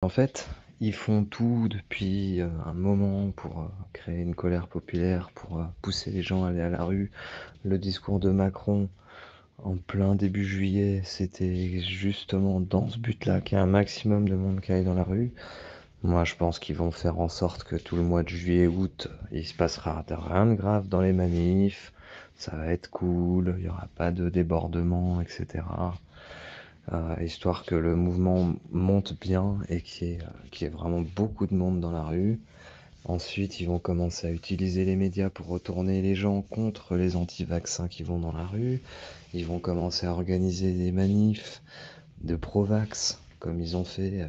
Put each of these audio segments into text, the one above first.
En fait, ils font tout depuis, un moment pour, créer une colère populaire, pour, pousser les gens à aller à la rue. Le discours de Macron, en plein début juillet, c'était justement dans ce but-là, qu'il y ait un maximum de monde qui aille dans la rue. Moi, je pense qu'ils vont faire en sorte que tout le mois de juillet, août, il se passera rien de grave dans les manifs. Ça va être cool, il y aura pas de débordements, et cetera. Histoire que le mouvement monte bien et qu'il y ait vraiment beaucoup de monde dans la rue. Ensuite, ils vont commencer à utiliser les médias pour retourner les gens contre les anti-vaccins qui vont dans la rue. Ils vont commencer à organiser des manifs de pro-vax, comme ils ont fait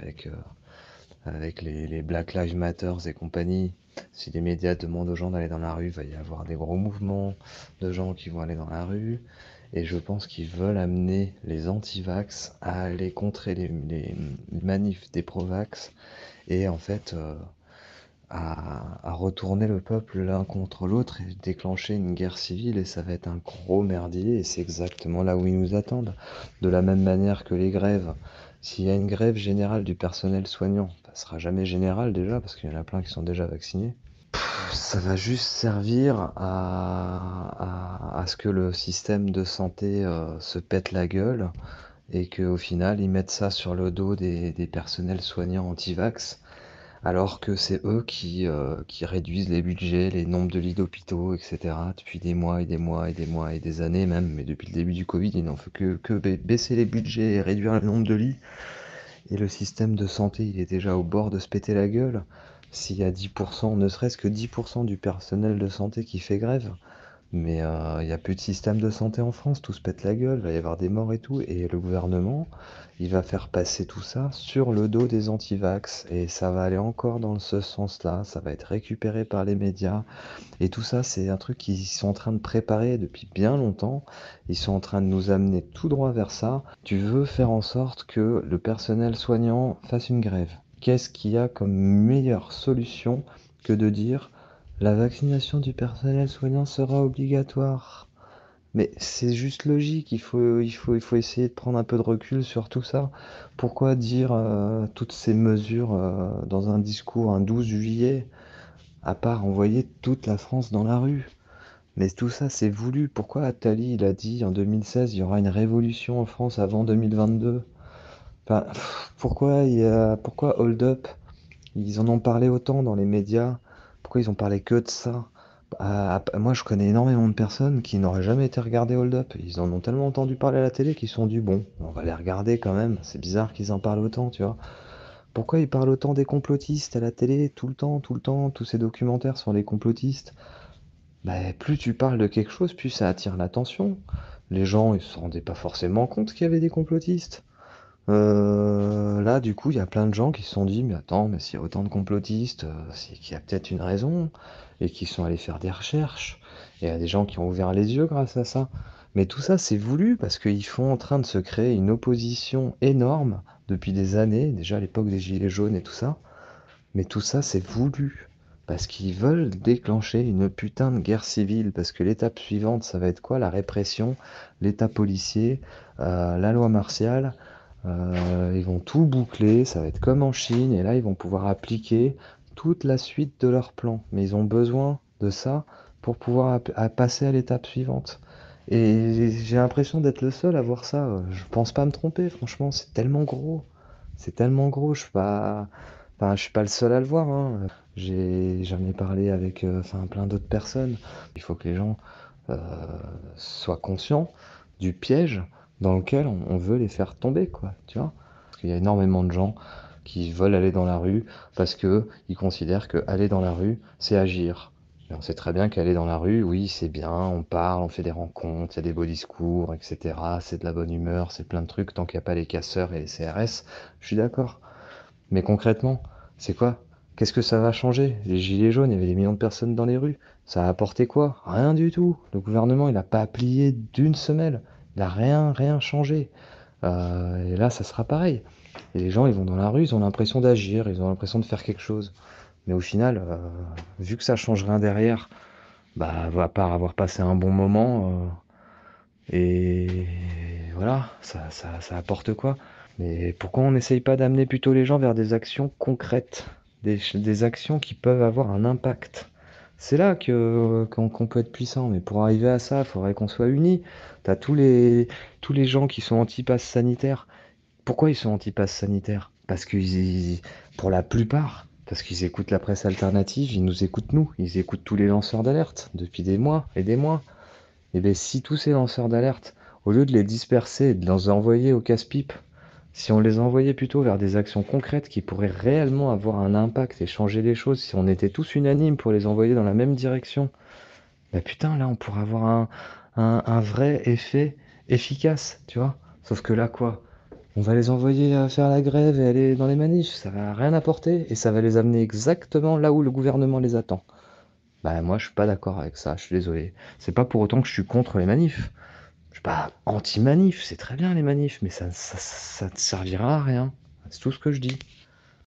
avec les Black Lives Matter et compagnie. Si les médias demandent aux gens d'aller dans la rue, il va y avoir des gros mouvements de gens qui vont aller dans la rue. Et je pense qu'ils veulent amener les anti-vax à aller contrer les manifs des pro-vax et en fait à retourner le peuple l'un contre l'autre et déclencher une guerre civile. Et ça va être un gros merdier et c'est exactement là où ils nous attendent. De la même manière que les grèves. S'il y a une grève générale du personnel soignant, ça sera jamais général déjà parce qu'il y en a plein qui sont déjà vaccinés. Ça va juste servir à ce que le système de santé se pète la gueule et qu'au final ils mettent ça sur le dos des personnels soignants anti-vax, alors que c'est eux qui réduisent les budgets, les nombres de lits d'hôpitaux, etc. depuis des mois et des mois et des mois et des années même, mais depuis le début du Covid, ils n'ont fait que baisser les budgets et réduire le nombre de lits. Et le système de santé, il est déjà au bord de se péter la gueule. S'il y a 10%, ne serait-ce que 10% du personnel de santé qui fait grève, mais il n'y a plus de système de santé en France, tout se pète la gueule, il va y avoir des morts et tout, et le gouvernement, il va faire passer tout ça sur le dos des antivax, et ça va aller encore dans ce sens-là, ça va être récupéré par les médias, et tout ça, c'est un truc qu'ils sont en train de préparer depuis bien longtemps. Ils sont en train de nous amener tout droit vers ça. Tu veux faire en sorte que le personnel soignant fasse une grève. Qu'est-ce qu'il y a comme meilleure solution que de dire la vaccination du personnel soignant sera obligatoire? Mais c'est juste logique, il faut essayer de prendre un peu de recul sur tout ça. Pourquoi dire toutes ces mesures dans un discours un 12 juillet? À part envoyer toute la France dans la rue. Mais tout ça, c'est voulu. Pourquoi Attali, il a dit en 2016, il y aura une révolution en France avant 2022? Enfin, pourquoi Hold Up? Ils en ont parlé autant dans les médias. Pourquoi ils ont parlé que de ça? Moi, je connais énormément de personnes qui n'auraient jamais été regarder Hold Up. Ils en ont tellement entendu parler à la télé qu'ils se sont dit, bon, on va les regarder quand même. C'est bizarre qu'ils en parlent autant, tu vois. Pourquoi ils parlent autant des complotistes à la télé, tout le temps, tous ces documentaires sur les complotistes? Bah, plus tu parles de quelque chose, plus ça attire l'attention. Les gens, ils se rendaient pas forcément compte qu'il y avait des complotistes. Là, du coup, il y a plein de gens qui se sont dit, mais attends, mais s'il y a autant de complotistes, c'est qu'il y a peut-être une raison, et qui sont allés faire des recherches. Et il y a des gens qui ont ouvert les yeux grâce à ça. Mais tout ça, c'est voulu, parce qu'ils sont en train de se créer une opposition énorme depuis des années, déjà à l'époque des Gilets jaunes et tout ça. Mais tout ça, c'est voulu. Parce qu'ils veulent déclencher une putain de guerre civile. Parce que l'étape suivante, ça va être quoi? La répression, l'état policier, la loi martiale. Ils vont tout boucler, ça va être comme en Chine. Et là, ils vont pouvoir appliquer toute la suite de leur plan. Mais ils ont besoin de ça pour pouvoir passer à l'étape suivante. Et j'ai l'impression d'être le seul à voir ça. Je pense pas me tromper, franchement, c'est tellement gros. C'est tellement gros, je suis pas. Enfin, je suis pas le seul à le voir, hein. J'en ai parlé avec enfin, plein d'autres personnes. Il faut que les gens euh, soient conscients du piège dans lequel on veut les faire tomber, quoi, tu vois. Parce qu'il y a énormément de gens qui veulent aller dans la rue parce que ils considèrent que aller dans la rue, c'est agir. Et on sait très bien qu'aller dans la rue, oui, c'est bien, on parle, on fait des rencontres, il y a des beaux discours, etc. C'est de la bonne humeur, c'est plein de trucs, tant qu'il n'y a pas les casseurs et les CRS, je suis d'accord. Mais concrètement, c'est quoi? Qu'est-ce que ça va changer? Les gilets jaunes, il y avait des millions de personnes dans les rues. Ça a apporté quoi? Rien du tout. Le gouvernement, il n'a pas plié d'une semelle. Il n'a rien changé. Et là, ça sera pareil. Et les gens, ils vont dans la rue, ils ont l'impression d'agir, ils ont l'impression de faire quelque chose. Mais au final, vu que ça change rien derrière, bah, à part avoir passé un bon moment, et voilà, ça apporte quoi? Mais pourquoi on n'essaye pas d'amener plutôt les gens vers des actions concrètes, des actions qui peuvent avoir un impact? C'est là qu'on peut être puissant, mais pour arriver à ça, il faudrait qu'on soit unis. T'as tous les gens qui sont anti-pass sanitaire. Pourquoi ils sont anti-pass sanitaire? Pour la plupart, parce qu'ils écoutent la presse alternative, ils nous écoutent nous, ils écoutent tous les lanceurs d'alerte depuis des mois et des mois. Et bien si tous ces lanceurs d'alerte, au lieu de les disperser et de les envoyer au casse-pipe, si on les envoyait plutôt vers des actions concrètes qui pourraient réellement avoir un impact et changer les choses, si on était tous unanimes pour les envoyer dans la même direction, bah putain, là on pourrait avoir un vrai effet efficace, tu vois. Sauf que là, quoi? On va les envoyer faire la grève et aller dans les manifs, ça va rien apporter et ça va les amener exactement là où le gouvernement les attend. Bah moi je suis pas d'accord avec ça, je suis désolé. C'est pas pour autant que je suis contre les manifs. Je suis pas anti-manif, c'est très bien les manifs, mais ça ne servira à rien. C'est tout ce que je dis.